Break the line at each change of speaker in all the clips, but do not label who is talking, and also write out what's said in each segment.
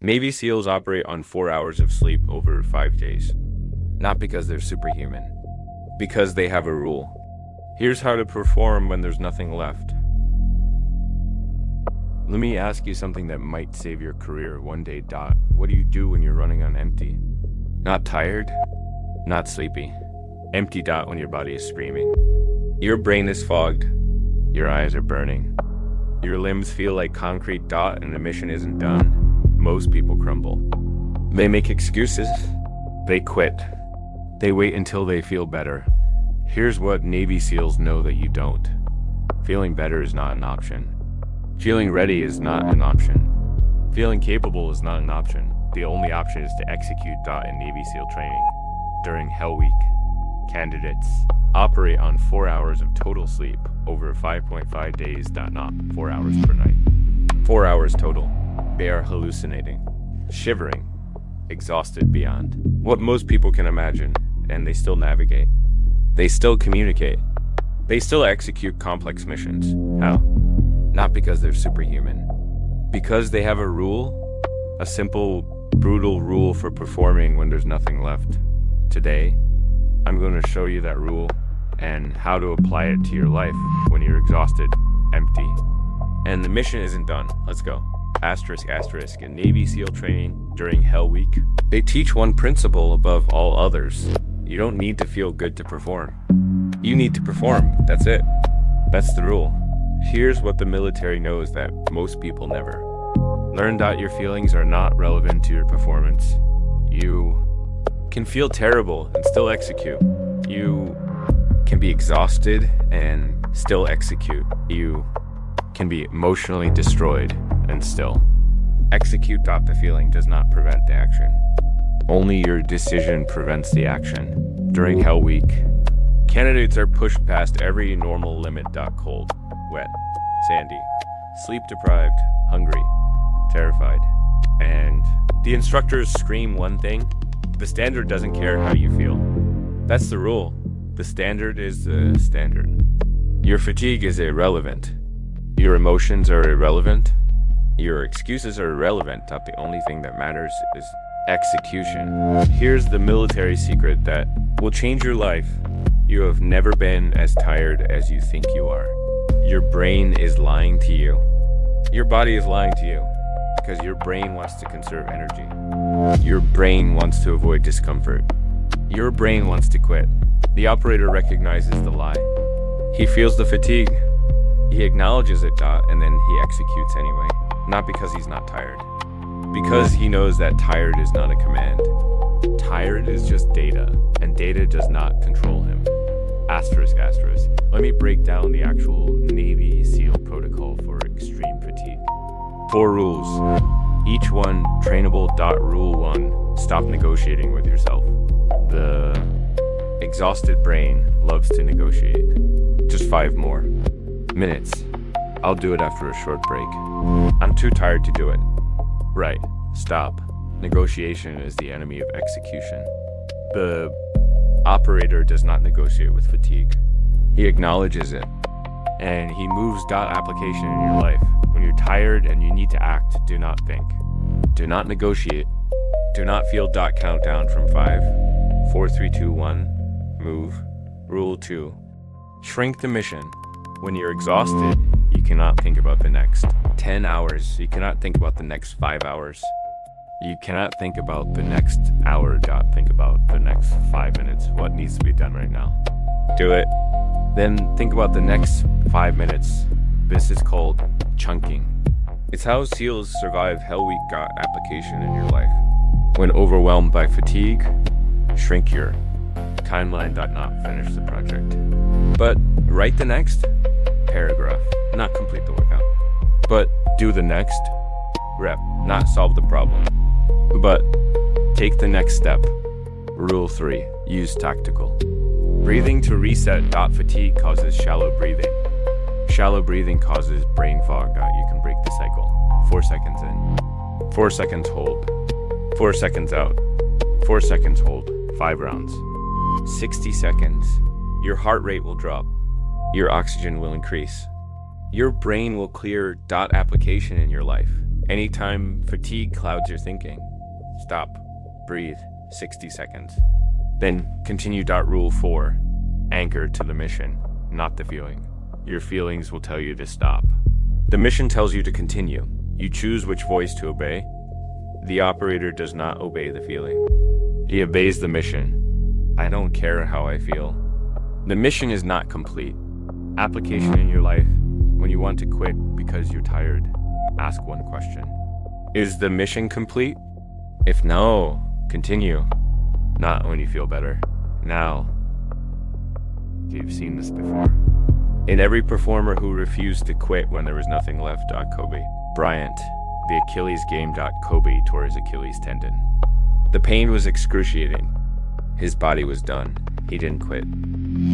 Navy SEALs operate on 4 hours of sleep over 5 days. Not because they're superhuman, because they have a rule. Here's how to perform when there's nothing left. Let me ask you something that might save your career one day. What do you do when you're running on empty? Not tired, not sleepy. Empty. When your body is screaming. Your brain is fogged. Your eyes are burning. Your limbs feel like concrete. And the mission isn't done. Most people crumble. They make excuses. They quit. They wait until they feel better. Here's what Navy SEALs know that you don't. Feeling better is not an option. Feeling ready is not an option. Feeling capable is not an option. The only option is to execute. In Navy SEAL training. During Hell Week, candidates operate on 4 hours of total sleep over 5.5 days. Not 4 hours per night. 4 hours total. They are hallucinating, shivering, exhausted beyond what most people can imagine, and they still navigate. They still communicate. They still execute complex missions. How? Not because they're superhuman. Because they have a rule, a simple, brutal rule for performing when there's nothing left. Today, I'm going to show you that rule and how to apply it to your life when you're exhausted, empty. And the mission isn't done. Let's go. **** in Navy SEAL training during Hell Week. They teach one principle above all others. You don't need to feel good to perform. You need to perform. That's it. That's the rule. Here's what the military knows that most people never. Learn. Your feelings are not relevant to your performance. You can feel terrible and still execute. You can be exhausted and still execute. You can be emotionally destroyed and still execute. The feeling does not prevent the action. Only your decision prevents the action. During Hell Week, candidates are pushed past every normal limit. Cold, wet, sandy, sleep deprived, hungry, terrified. And the instructors scream one thing. The standard doesn't care how you feel. That's the rule. The standard is the standard. Your fatigue is irrelevant. Your emotions are irrelevant. Your excuses are irrelevant. The only thing that matters is execution. Here's the military secret that will change your life. You have never been as tired as you think you are. Your brain is lying to you. Your body is lying to you because your brain wants to conserve energy. Your brain wants to avoid discomfort. Your brain wants to quit. The operator recognizes the lie. He feels the fatigue. He acknowledges it. And then he executes anyway. Not because he's not tired. Because he knows that tired is not a command. Tired is just data, and data does not control him. ***. Let me break down the actual Navy SEAL protocol for extreme fatigue. 4 rules. Each one trainable. Rule 1. Stop negotiating with yourself. The exhausted brain loves to negotiate. Just 5 more minutes. I'll do it after a short break. I'm too tired to do it. Right. Stop. Negotiation is the enemy of execution. The operator does not negotiate with fatigue. He acknowledges it, and he moves. Application in your life. When you're tired and you need to act, do not think. Do not negotiate. Do not feel. Countdown from 5, 4, 3, 2, 1. Move. Rule 2. Shrink the mission. When you're exhausted, you cannot think about the next 10 hours. You cannot think about the next 5 hours. You cannot think about the next hour. Think about the next 5 minutes. What needs to be done right now? Do it. Then think about the next 5 minutes. This is called chunking. It's how SEALs survive Hell Week. Application in your life. When overwhelmed by fatigue, shrink your timeline. Not finish the project, but write the next paragraph. Not complete the workout, but do the next rep. Not solve the problem, but take the next step. Rule 3. Use tactical breathing to reset. Fatigue causes shallow breathing. Shallow breathing causes brain fog. You can break the cycle. 4 seconds in, 4 seconds hold, 4 seconds out, 4 seconds hold, 5 rounds. 60 seconds. Your heart rate will drop. Your oxygen will increase. Your brain will clear. Application in your life. Anytime fatigue clouds your thinking, stop, breathe, 60 seconds. Then continue. Rule 4, anchor to the mission, not the feeling. Your feelings will tell you to stop. The mission tells you to continue. You choose which voice to obey. The operator does not obey the feeling. He obeys the mission. I don't care how I feel. The mission is not complete. Application in your life. When you want to quit because you're tired, ask one question. Is the mission complete? If no, continue. Not when you feel better. Now. You've seen this before. In every performer who refused to quit when there was nothing left. Kobe Bryant, the Achilles game. Kobe tore his Achilles tendon. The pain was excruciating. His body was done. He didn't quit.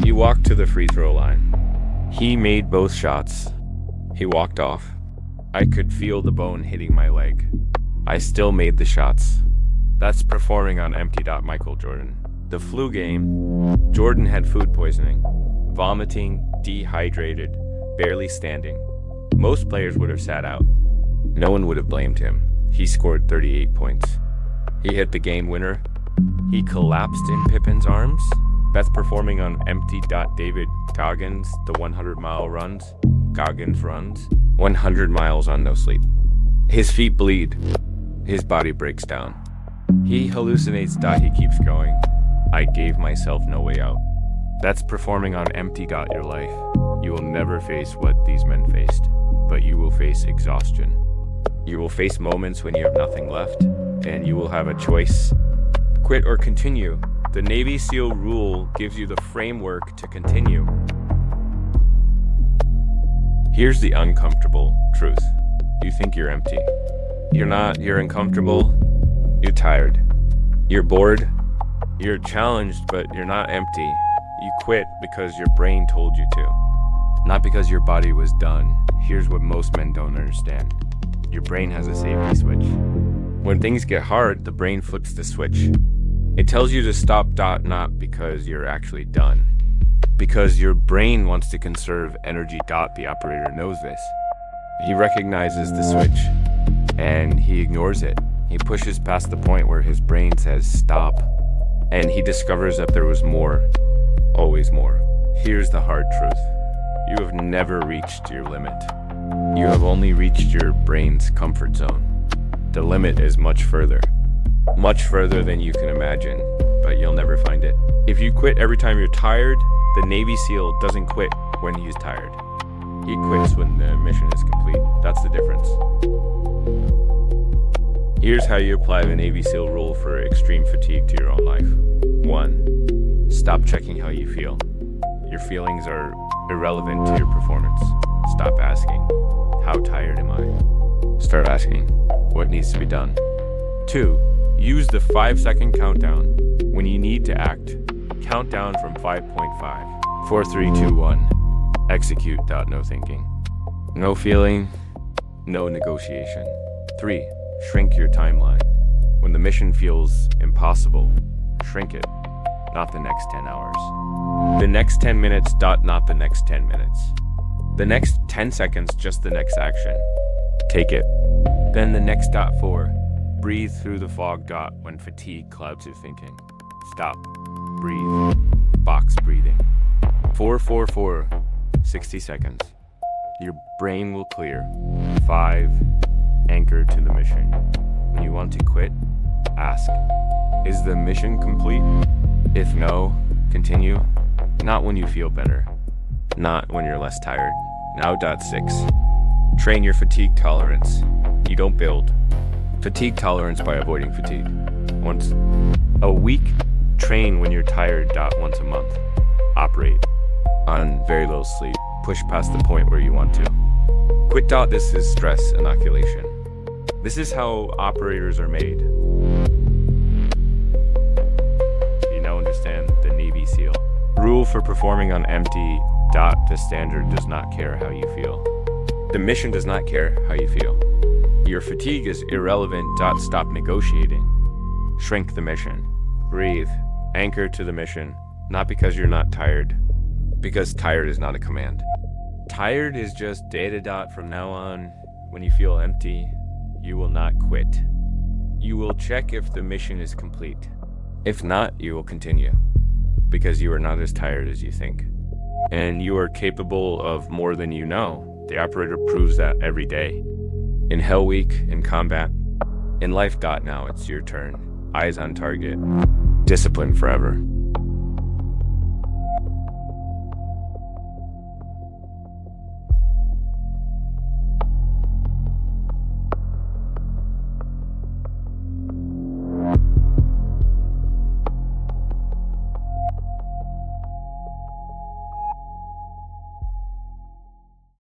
He walked to the free throw line. He made both shots. He walked off. I could feel the bone hitting my leg. I still made the shots. That's performing on empty. Michael Jordan. The flu game. Jordan had food poisoning, vomiting, dehydrated, barely standing. Most players would have sat out. No one would have blamed him. He scored 38 points. He hit the game winner. He collapsed in Pippen's arms. Best performing on empty. David Goggins, the 100-mile runs. Goggins runs 100 miles on no sleep. His feet bleed. His body breaks down. He hallucinates. He keeps going. I gave myself no way out. That's performing on empty. Your life. You will never face what these men faced, but you will face exhaustion. You will face moments when you have nothing left, and you will have a choice. Quit or continue. The Navy SEAL rule gives you the framework to continue. Here's the uncomfortable truth. You think you're empty. You're not. You're uncomfortable. You're tired. You're bored. You're challenged, but you're not empty. You quit because your brain told you to, not because your body was done. Here's what most men don't understand. Your brain has a safety switch. When things get hard, the brain flips the switch. It tells you to stop. Not because you're actually done. Because your brain wants to conserve energy. The operator knows this. He recognizes the switch, and he ignores it. He pushes past the point where his brain says stop, and he discovers that there was more, always more. Here's the hard truth. You have never reached your limit. You have only reached your brain's comfort zone. The limit is much further than you can imagine, but you'll never find it. If you quit every time you're tired, the Navy SEAL doesn't quit when he's tired. He quits when the mission is complete. That's the difference. Here's how you apply the Navy SEAL rule for extreme fatigue to your own life. 1. Stop checking how you feel. Your feelings are irrelevant to your performance. Stop asking, how tired am I? Start asking, what needs to be done? 2. Use the 5-second countdown. When you need to act, count down from 5.5. 4, 3, 2, 1. Execute. No thinking. No feeling, no negotiation. 3. Shrink your timeline. When the mission feels impossible, shrink it. Not the next 10 hours. The next 10 minutes. Not the next 10 minutes. The next 10 seconds, just the next action. Take it. Then the next. 4. Breathe through the fog. When fatigue clouds your thinking. Stop. Breathe. Box breathing. 4, 4, 4. 60 seconds. Your brain will clear. 5. Anchor to the mission. When you want to quit, ask, is the mission complete? If no, continue. Not when you feel better. Not when you're less tired. Now. 6. Train your fatigue tolerance. You don't build fatigue tolerance by avoiding fatigue. Once a week, train when you're tired. Once a month, operate on very little sleep. Push past the point where you want to. Quit. This is stress inoculation. This is how operators are made. You now understand the Navy SEAL. Rule for performing on empty. The standard does not care how you feel. The mission does not care how you feel. Your fatigue is irrelevant. Stop negotiating. Shrink the mission. Breathe. Anchor to the mission. Not because you're not tired. Because tired is not a command. Tired is just data. From now on, when you feel empty, You will not quit. You will check if the mission is complete. If not, you will continue, because you are not as tired as you think. And you are capable of more than you know. The operator proves that every day. In Hell Week, in combat, in life. Now it's your turn. Eyes on target. Discipline forever.